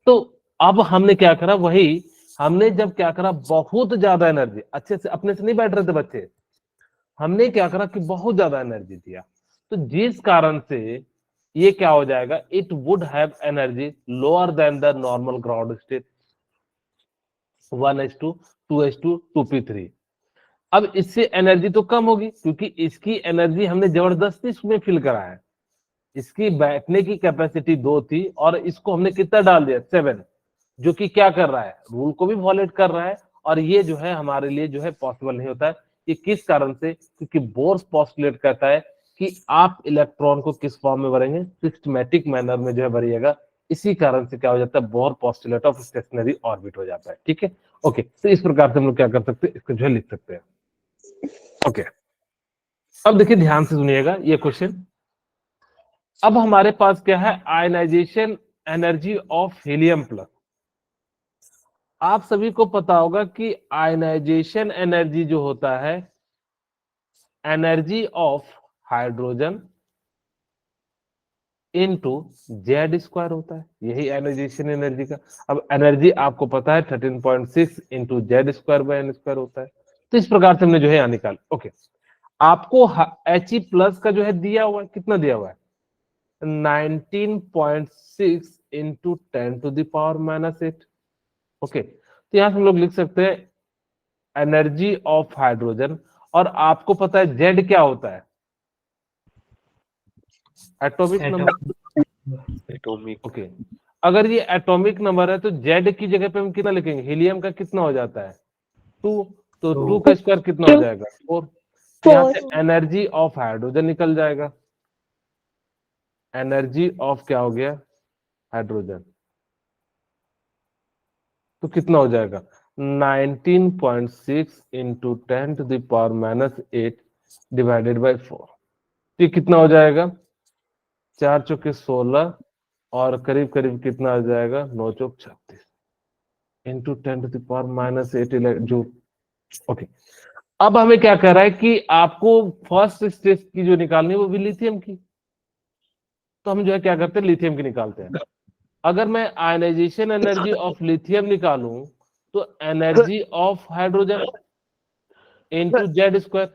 तो अब हमने क्या करा, वही हमने जब क्या करा, बहुत ज्यादा एनर्जी, अच्छे से अपने से नहीं बैठ रहे थे बच्चे, हमने क्या करा कि बहुत ज्यादा एनर्जी दिया। तो जिस कारण से ये क्या हो जाएगा, it would have energy lower than the normal ground state 1s2 2s2 2p3। अब इससे एनर्जी तो कम होगी क्योंकि इसकी एनर्जी हमने जबरदस्ती इसमें फिल करा है। इसकी बैठने की कैपेसिटी 2 थी और इसको हमने कितना डाल दिया, 7, जो कि क्या कर रहा है, रूल को भी वॉलेट कर रहा है। और ये जो है हमारे लिए जो है पॉसिबल नहीं होता है। ये किस कारण से, क्योंकि बोर्स पोस्टुलेट करता है कि आप इलेक्ट्रॉन को किस फॉर्म में भरेंगे, सिस्टमैटिक मैनर में जो है भरिएगा। इसी कारण से क्या हो जाता है, bore postulate of stationery orbit हो जाता है। ठीक है, ओके। तो इस प्रकार से हम लोग क्या कर सकते हैं, इसको जो है लिख सकते हैं। ओके, अब देखिए ध्यान से सुनिएगा ये क्वेश्चन। अब हमारे पास क्या है, ionisation energy of helium plus. आप सभी को पता होगा कि आयनाइजेशन एनर्जी जो होता है, energy of hydrogen into Z square होता है, यही आयनाइजेशन एनर्जी का। अब एनर्जी आपको पता है 13.6 into Z square by N square होता है। तो इस प्रकार से हमने जो है यहाँ निकाला। ओके, आपको He प्लस का जो है दिया हुआ है, कितना दिया हुआ है, 19.6 इंटू 10⁻⁻8। ओके, तो यहाँ से हम लोग लिख सकते हैं एनर्जी ऑफ हाइड्रोजन, और आपको पता है जेड क्या होता है, एटॉमिक नंबर। एटॉमिक। ओके, अगर ये एटॉमिक नंबर है तो जेड की जगह पे हम कितना लिखेंगे, हीलियम का कितना हो जाता है 2, तो 2 का स्क्वायर कितना हो जाएगा 4। तो यहाँ से एनर्जी ऑफ हाइड्रोजन निकल जाएगा, एनर्जी ऑफ क्या हो गया, हाइड्रोजन, तो कितना हो जाएगा 19.6 इंटू 10⁻⁻8 डिवाइडेड बाई 4। तो ये कितना हो जाएगा, 4 चौके 16 और करीब करीब कितना आ जाएगा 9 चौक 36 इंटू 10⁻⁻8 जो। ओके, अब हमें क्या कह रहा है कि आपको फर्स्ट स्टेज की जो निकालनी है वो भी लिथियम की, तो हम जो है क्या करते हैं, लिथियम की निकालते हैं। अगर मैं आयनाइजेशन एनर्जी ऑफ लिथियम निकालूं तो energy of hydrogen into Z square,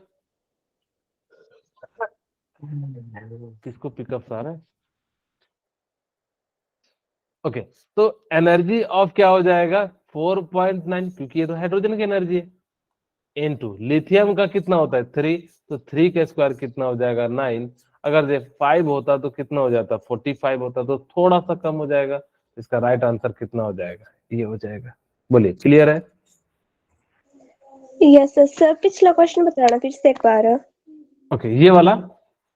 किसको पिकअप आ रहा है। ओके, तो एनर्जी ऑफ क्या हो जाएगा 4.9, क्योंकि ये तो हाइड्रोजन की एनर्जी है, इनटू लिथियम का कितना होता है 3, तो 3 का स्क्वायर कितना हो जाएगा 9। अगर ये 5 होता तो कितना हो जाता, 45 होता तो थोड़ा सा कम हो जाएगा। इसका राइट आंसर कितना हो जाएगा, ये हो जाएगा। बोलिए, क्लियर है। Yes sir. सर पिछला क्वेश्चन बताना फिर से एक बार। ओके, ये वाला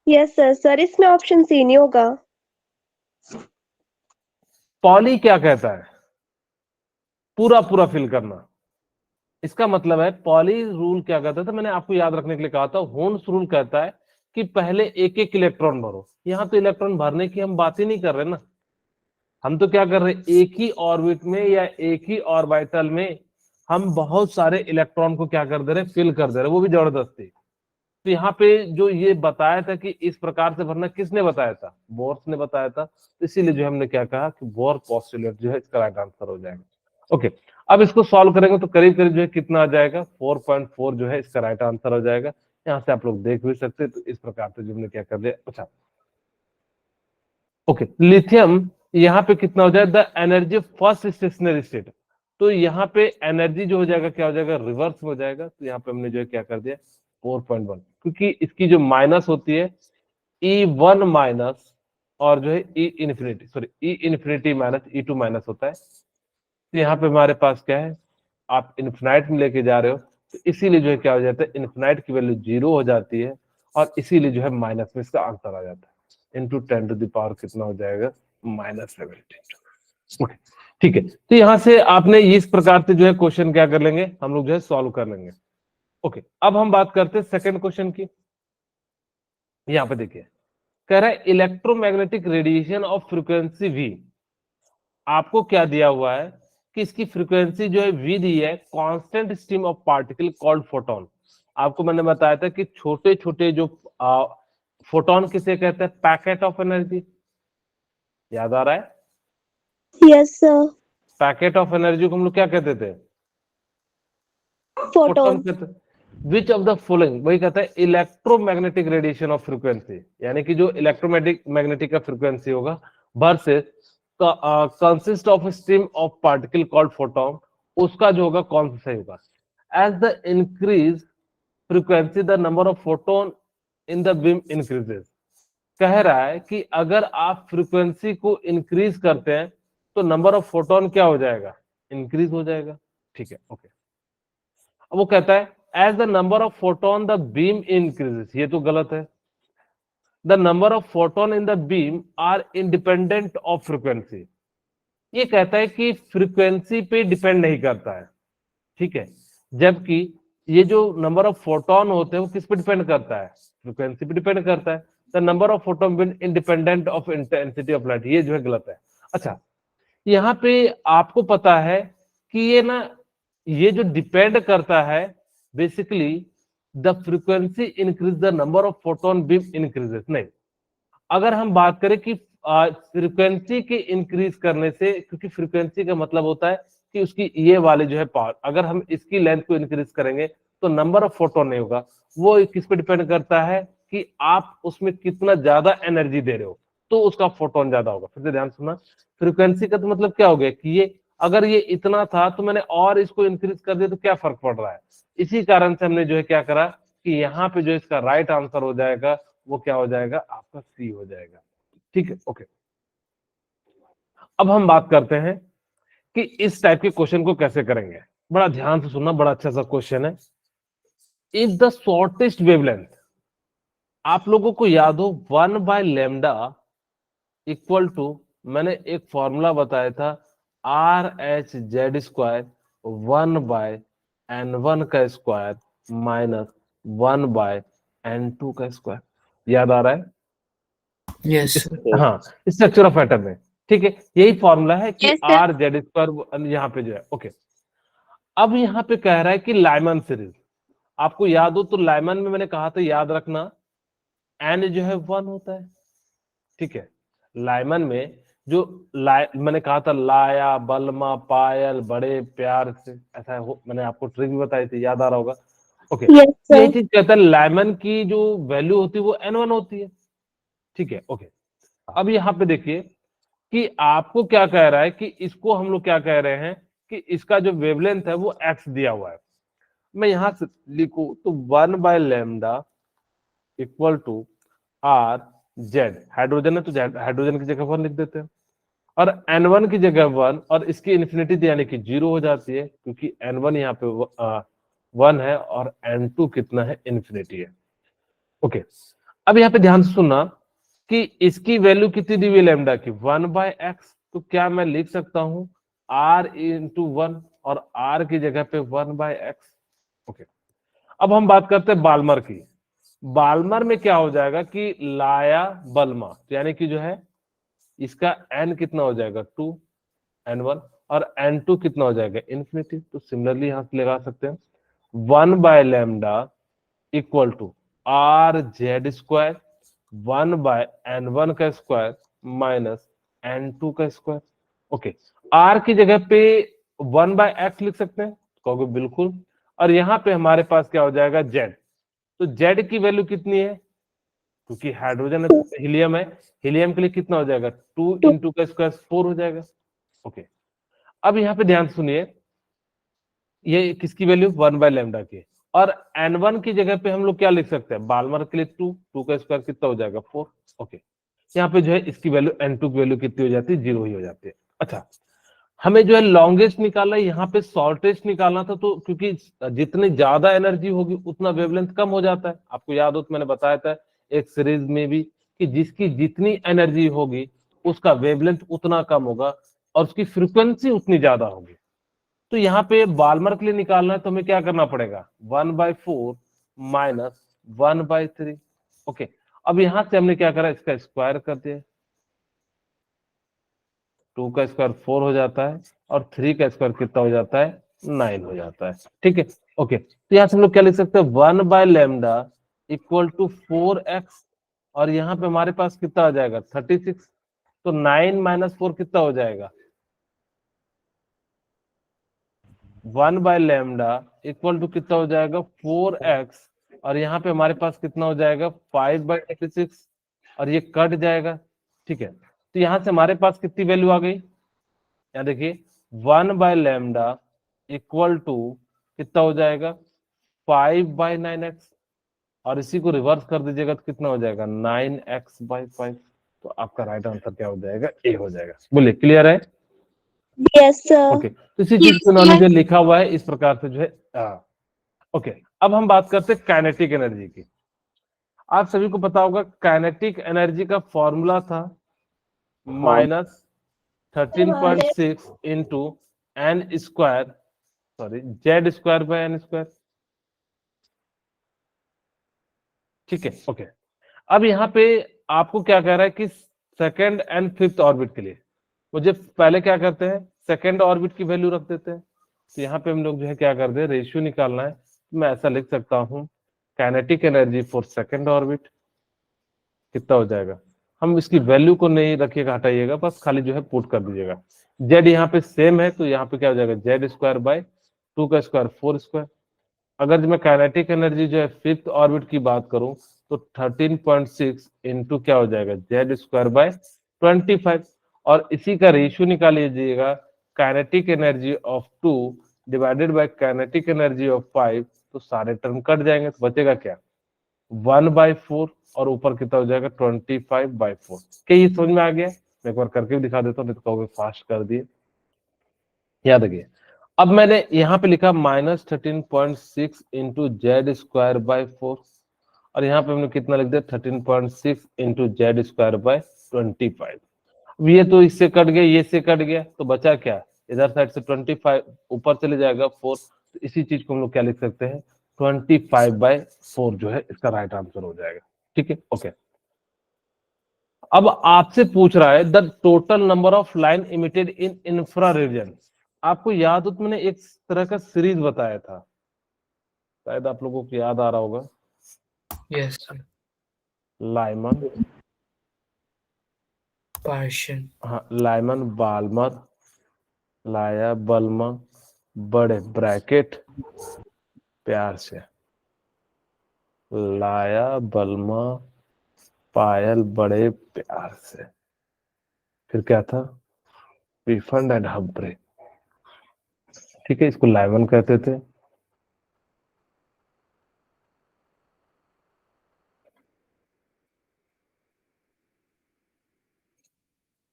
यस सर। सर इसमें ऑप्शन सी नहीं होगा। पॉली क्या कहता है, पूरा पूरा फिल करना। इसका मतलब है पॉली रूल क्या कहता था, मैंने आपको याद रखने के लिए कहा था, होन्स रूल कहता है कि पहले एक एक इलेक्ट्रॉन भरो। यहाँ तो इलेक्ट्रॉन भरने की हम बात ही नहीं कर रहे ना, हम तो क्या कर रहे हैं, एक ही ऑर्बिट में या एक ही ऑर्बिटल में हम बहुत सारे इलेक्ट्रॉन को क्या कर दे रहे, फिल कर दे रहे, वो भी जबरदस्ती। तो यहाँ पे जो ये बताया था कि इस प्रकार से भरना, किसने बताया था, बोर्स ने बताया था। तो इसीलिए जो हमने क्या कहा कि बोर पोस्टुलेट जो है इसका राइट आंसर हो जाएगा। ओके, अब इसको सॉल्व करेंगे तो करीब करीब जो है कितना आ जाएगा 4.4 जो है इसका राइट आंसर हो जाएगा। यहाँ से आप लोग देख भी सकते हैं। तो इस प्रकार से जो हमने क्या कर दिया। अच्छा, ओके, लिथियम यहाँ पे कितना हो जाएगा, the energy first stationery state. तो यहाँ पे एनर्जी जो हो जाएगा क्या हो जाएगा, रिवर्स हो जाएगा। तो यहाँ पे हमने जो है क्या कर दिया 4.1, क्योंकि इसकी जो माइनस होती है E1 माइनस और जो है E infinity, sorry E infinity minus E2 minus होता है। तो यहाँ पे हमारे पास क्या है, आप इन्फिनाइट में लेके जा रहे हो, तो इसीलिए जो है क्या हो जाता है, इन्फिनाइट की वैल्यू 0 हो जाती है, और इसीलिए जो है माइनस में इसका आंसर आ जाता है। इंटू 10⁻, कितना हो जाएगा -70। ठीक है, तो यहाँ से आपने इस प्रकार से जो है क्वेश्चन क्या कर लेंगे, हम लोग जो है सॉल्व कर लेंगे। ओके, अब हम बात करते हैं सेकंड क्वेश्चन की। यहाँ पे देखिए, कह रहा है electromagnetic radiation of frequency V। आपको क्या दिया हुआ है कि इसकी फ्रीक्वेंसी जो है V दी है, constant stream of particle called photon. आपको मैंने बताया था कि छोटे छोटे जो फोटोन किसे कहते हैं, पैकेट ऑफ एनर्जी। याद आ रहा है, yes sir. Packet of energy को हम लोग क्या कहते थे, फोटोन। कहते हैं। विच ऑफ द फॉलोइंग, वही कहता है इलेक्ट्रोमैग्नेटिक रेडिएशन ऑफ फ्रीक्वेंसी, यानी कि जो मैग्नेटिक का फ्रीक्वेंसी होगा versus consist of stream of particle called photon, उसका जो होगा कौन सा सही होगा। As the increase frequency the number of photon in the beam increases. कह रहा है कि अगर आप फ्रीक्वेंसी को इंक्रीज करते हैं तो नंबर ऑफ फोटोन क्या हो जाएगा, इंक्रीज हो जाएगा। ठीक है, ओके। अब वो कहता है as the number of photon the beam increases, ये तो गलत है। The number of photon in the beam are independent of frequency. ये कहता है कि फ्रीक्वेंसी पे डिपेंड नहीं करता है, ठीक है, जबकि ये जो नंबर ऑफ फोटोन होते हैं वो किस पे डिपेंड करता है, फ्रीक्वेंसी पे डिपेंड करता है। The number of photon been independent of intensity of light, ये जो है गलत है। अच्छा, यहाँ पे आपको पता है कि ये ना, ये जो डिपेंड करता है basically the frequency increase the number of photon beam increases, नहीं, अगर हम बात करें कि फ्रीक्वेंसी के इंक्रीज करने से, क्योंकि फ्रीक्वेंसी का मतलब होता है कि उसकी ये वाले जो है पावर, अगर हम इसकी लेंथ को इंक्रीज करेंगे तो नंबर ऑफ फोटोन नहीं होगा, वो किस पे डिपेंड करता है कि आप उसमें कितना ज्यादा एनर्जी दे रहे हो तो उसका फोटोन ज्यादा होगा। फिर से ध्यान सुनना, फ्रीक्वेंसी का तो मतलब क्या हो गया कि ये अगर ये इतना था तो मैंने और इसको इंक्रीज कर दिया तो क्या फर्क पड़ रहा है। इसी कारण से हमने जो है क्या करा कि यहाँ पे जो इसका राइट आंसर हो जाएगा वो क्या हो जाएगा, आपका सी हो जाएगा। ठीक है, ओके। अब हम बात करते हैं कि इस टाइप के क्वेश्चन को कैसे करेंगे। बड़ा ध्यान से सुनना, बड़ा अच्छा सा क्वेश्चन है। इफ द शॉर्टेस्ट वेवलेंथ, आप लोगों को याद हो 1/λ इक्वल टू, मैंने एक फॉर्मूला बताया था RH/Z² 1/N1 का स्क्वायर माइनस 1/N2 का स्क्वायर, याद आ रहा है? Yes, sir. हाँ, स्ट्रक्चर ऑफ एटम में, ठीक है, यही फॉर्मूला है कि Yes, sir. R/Z² यहाँ पे जो है, ओके। अब यहाँ पे कह रहा है कि लाइमन सीरीज, आपको याद हो तो लाइमन में मैंने कहा था, याद रखना एन जो है 1 होता है, ठीक है। लाइमन में जो मैंने कहा था लाया, बलमा, पायल, बड़े प्यार से, ऐसा हो, मैंने आपको ट्रिक भी बताई थी, याद आ रहा होगा, ओके। Yes, sir. यही चीज कहता है, लाइमन की जो वैल्यू होती है वो N1 होती है, ठीक है, ओके। अब यहाँ पे देखिए कि आपको क्या कह रहा है कि इसको हम लोग क्या कह रहे हैं कि इसका जो वेवलेंथ है वो x दिया हुआ है। मैं यहां से लिखूं तो 1/λ इक्वल टू R/Z, हाइड्रोजन है तो हाइड्रोजन की जगह 1 लिख देते हैं, और N1 की जगह 1, और इसकी इन्फिनिटी यानी कि 0 हो जाती है, क्योंकि N1 यहाँ पे 1 है और N2 कितना है, इन्फिनिटी है, ओके। अब यहाँ पे ध्यान से सुनना कि इसकी वैल्यू कितनी दी हुई है लैम्डा की, 1/x, तो क्या मैं लिख सकता हूं R/1 और R की जगह पे 1/x, ओके। अब हम बात करते हैं बाल्मर की। बाल्मर में क्या हो जाएगा कि लाया बल्मा, तो यानी कि जो है इसका n कितना हो जाएगा 2 N1, और N2 कितना हो जाएगा इन्फिनिटी, तो सिमिलरली यहां से लगा सकते हैं 1/λ इक्वल टू R/Z² 1/N1 का स्क्वायर माइनस N2 का स्क्वायर, ओके। R की जगह पे 1/x लिख सकते हैं, कहोगे बिल्कुल, और यहाँ पे हमारे पास क्या हो जाएगा Z, तो Z की वैल्यू कितनी है, क्योंकि हाइड्रोजन है, हीलियम है, हीलियम के लिए कितना हो जाएगा 2 इंटू का स्क्वायर 4 हो जाएगा, ओके। अब यहाँ पे ध्यान सुनिए, ये किसकी वैल्यू 1/λ की, और N1 की जगह पे हम लोग क्या लिख सकते हैं, बाल्मर के लिए 2 का स्क्वायर कितना हो जाएगा 4, ओके। यहाँ पे जो है इसकी वैल्यू N2 की वैल्यू कितनी हो जाती है, 0 ही हो जाती है। अच्छा, हमें जो है लॉन्गेस्ट निकालना है, यहाँ पे शॉर्टेस्ट निकालना था, तो क्योंकि जितनी ज्यादा एनर्जी होगी उतना वेवलेंथ कम हो जाता है। आपको याद हो तो मैंने बताया था एक सीरीज में भी कि जिसकी जितनी एनर्जी होगी उसका वेवलेंथ उतना कम होगा और उसकी फ्रीक्वेंसी उतनी ज्यादा होगी। तो यहाँ पे बाल्मर के लिए निकालना है तो हमें क्या करना पड़ेगा, 1/4 माइनस 1/3, ओके। अब यहां से हमने क्या करा, इसका स्क्वायर कर दिया, 2 का स्क्वायर 4 हो जाता है और 3 का स्क्वायर कितना हो जाता है, 9 हो जाता है, ठीक है, ओके। तो यहाँ से हम लोग क्या लिख सकते हैं, 1/λ इक्वल टू 4x, और यहाँ पे हमारे पास कितना हो जाएगा 36, तो 9 माइनस 4 कितना हो जाएगा, 1/λ इक्वल टू कितना हो जाएगा 4x, और यहाँ पे हमारे पास कितना हो जाएगा 5/36, और ये कट जाएगा, ठीक है। तो यहाँ से हमारे पास कितनी वैल्यू आ गई, यहाँ देखिए 1/λ इक्वल टू कितना हो जाएगा 5/9x, और इसी को रिवर्स कर दीजिएगा तो कितना हो जाएगा 9x/5, तो आपका राइट आंसर क्या हो जाएगा, ए हो जाएगा। बोलिए, क्लियर है? Yes, sir. ओके, तो इसी चीज को उन्होंने जो लिखा हुआ है इस प्रकार से जो है, ओके। अब हम बात करते हैं काइनेटिक एनर्जी की। आप सभी को पता होगा काइनेटिक एनर्जी का फॉर्मूला था minus 13.6 into N square, sorry Z square by N square. ठीक है, ओके। अब यहाँ पे आपको क्या कह रहा है कि सेकंड एंड फिफ्थ ऑर्बिट के लिए मुझे पहले क्या करते हैं, सेकंड ऑर्बिट की वैल्यू रख देते हैं। तो यहाँ पे हम लोग जो है क्या करते हैं, रेशियो निकालना है। मैं ऐसा लिख सकता हूँ, kinetic energy for second orbit कितना हो जाएगा। हम इसकी वैल्यू को नहीं रखिएगा, हटाइएगा, बस खाली जो है पुट कर दीजिएगा। जेड यहाँ पे सेम है तो यहाँ पे क्या हो जाएगा, जेड स्क्वायर बाय 2 का स्क्वायर 4 स्क्वायर। अगर मैं काइनेटिक एनर्जी जो है फिफ्थ ऑर्बिट की बात करूं तो 13.6 इंटू क्या हो जाएगा, जेड स्क्वायर बाय 25। और इसी का रेशियो निकाल लीजिएगा, kinetic energy of 2 divided by kinetic energy of 5। तो सारे टर्म कट जाएंगे तो बचेगा क्या, 1/4 और ऊपर कितना हो जाएगा 25/4। क्या ये समझ में आ गया? मैं एक बार करके भी दिखा देता हूँ, नहीं तो कहोगे फास्ट कर दिए। याद रखिए, अब मैंने यहाँ पे लिखा -13.6 इंटू जेड स्क्वायर बाय 4, और यहाँ पे हमने कितना लिख दिया 13.6 इंटू जेड स्क्वायर बाय 25। अब ये तो इससे कट गया, ये से कट गया, तो बचा क्या, इधर साइड से 25 ऊपर चले जाएगा 4। तो इसी चीज को हम लोग क्या लिख सकते हैं, 25/4 जो है इसका राइट आंसर हो जाएगा। ठीक है, ओके। अब आपसे पूछ रहा है the total number of line emitted in infrared reason. आपको याद हो तो मैंने एक तरह का सीरीज बताया था, शायद आप लोगों को याद आ रहा होगा। Yes, sir. Lyman, Partial. हाँ लाइमन बाल्मर, लाया बल्मा, बड़े ब्रैकेट प्यार से, लाया बल्मा पायल बड़े प्यार से, फिर क्या था, रिफंड एंड हम्प्रे। ठीक है, इसको लाइमन कहते थे।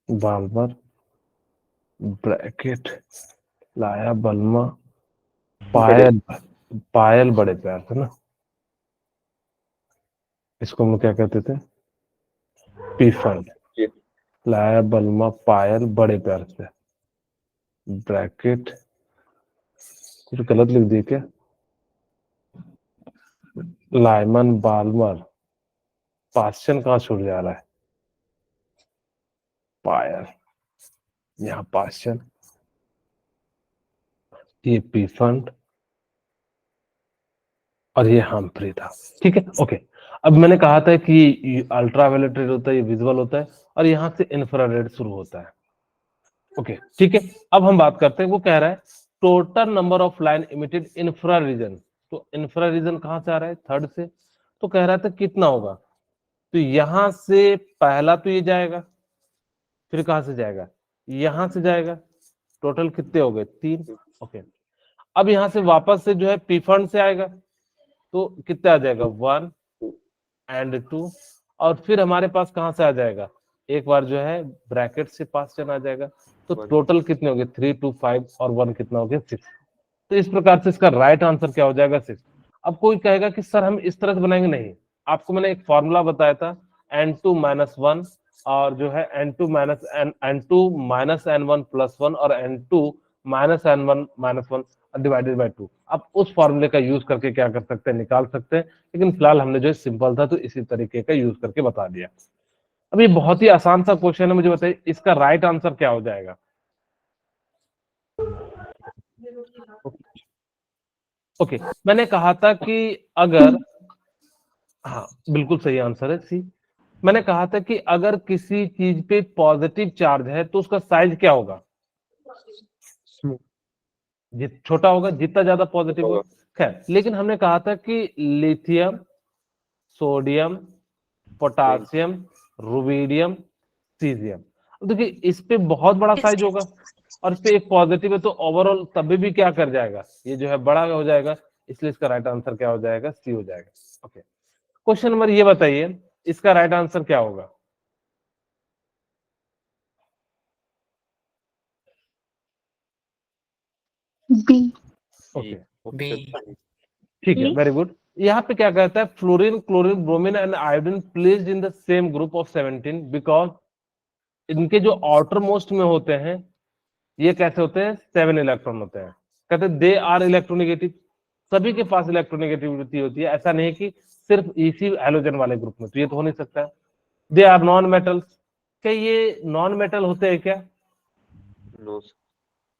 बाल्मर ब्रैकेट लाया बल्मा पायल, पायल बड़े प्यार से ना, इसको हम लोग क्या कहते थे, पीफंड। लाया बल्मा पायल बड़े प्यार से, ब्रैकेट, कुछ गलत लिख दिए क्या, लाइमन बाल्मर, पास्चन कहाँ छूट जा रहा है, पायल, यहाँ पास्चन, ये पीफंड और ये हम्फ्री था। ठीक है, ओके। अब मैंने कहा था कि अल्ट्रावायलेट रेड होता है, ये विजुअल होता है, और यहाँ से इंफ्रारेड शुरू होता है। ओके, ठीक है। अब हम बात करते हैं, वो कह रहा है total number of line emitted infra region. तो इंफ्रा रीजन कहाँ से आ रहा है, थर्ड से। तो कह रहा था कितना होगा, तो यहां से पहला तो ये जाएगा, फिर कहां से जाएगा, यहां से जाएगा, टोटल कितने हो गए 3। ओके, अब यहां से वापस से जो है पी फंड से आएगा, तो कितना आ जाएगा 1 एंड 2, और फिर हमारे पास कहां से आ जाएगा, एक बार जो है ब्रैकेट से पास चला जाएगा। तो टोटल कितने हो गए 3 2 5 और 1 कितना हो गया 6। तो इस प्रकार से इसका राइट आंसर क्या हो जाएगा 6। अब कोई कहेगा कि सर हम इस तरह से बनाएंगे, नहीं, आपको मैंने एक फॉर्मूला बताया था n2 - 1 और जो है n2 - n1 + 1 और n2 - n1 - 1 डिवाइडेड बाय 2। आप उस फॉर्मूले का यूज करके क्या कर सकते हैं, निकाल सकते हैं, लेकिन फिलहाल हमने जो है सिंपल था तो इसी तरीके का यूज करके बता दिया। अब ये बहुत ही आसान सा क्वेश्चन है, मुझे बताइए इसका राइट आंसर क्या हो जाएगा। ओके, मैंने कहा था कि अगर, हाँ बिल्कुल सही आंसर है सी। मैंने कहा था कि अगर किसी चीज पे पॉजिटिव चार्ज है तो उसका साइज क्या होगा, छोटा होगा, जितना ज्यादा पॉजिटिव होगा। खैर, लेकिन हमने कहा था कि lithium, sodium, potassium, rubidium, caesium, अब देखिए इस पे बहुत बड़ा साइज होगा और इस पे एक पॉजिटिव है, तो ओवरऑल तभी भी क्या कर जाएगा, ये जो है बड़ा हो जाएगा, इसलिए इसका राइट आंसर क्या हो जाएगा, सी हो जाएगा। ओके, क्वेश्चन नंबर ये बताइए इसका राइट आंसर क्या होगा। बी। Okay, B. ठीक है, वेरी गुड। यहाँ पे क्या कहता है, fluorine, chlorine, bromine and iodine placed in the same group of 17 because इनके जो आउटर मोस्ट में होते हैं ये कैसे होते हैं, 7 इलेक्ट्रॉन होते हैं। कहते हैं दे आर इलेक्ट्रोनेगेटिव, सभी के पास इलेक्ट्रोनेगेटिविटी होती है, ऐसा नहीं कि सिर्फ इसी हैलोजन वाले ग्रुप में, तो ये तो हो नहीं सकता है। दे आर नॉन मेटल्स, क्या ये नॉन मेटल होते हैं क्या? No sir.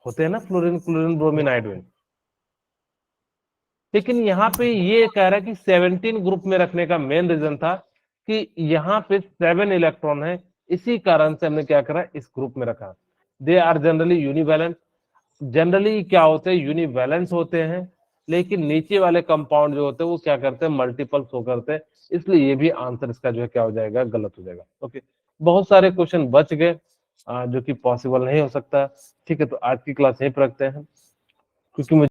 होते हैं ना, फ्लोरीन क्लोरीन ब्रोमीन आयोडीन। लेकिन यहाँ पे ये कह रहा है कि 17 ग्रुप में रखने का मेन रीजन था कि यहाँ पे 7 इलेक्ट्रॉन है, इसी कारण से हमने क्या करा, इस ग्रुप में रखा। दे आर जनरली यूनिवैलेंट, जनरली क्या होते हैं, यूनिवैलेंस होते हैं, लेकिन नीचे वाले कंपाउंड जो होते हैं वो क्या करते हैं, मल्टीपल शो करते हैं, इसलिए ये भी आंसर इसका जो है क्या हो जाएगा, गलत हो जाएगा। ओके, बहुत सारे क्वेश्चन बच गए जो कि पॉसिबल नहीं हो सकता। ठीक है, तो आज की क्लास यहीं पर रखते हैं, क्योंकि मुझे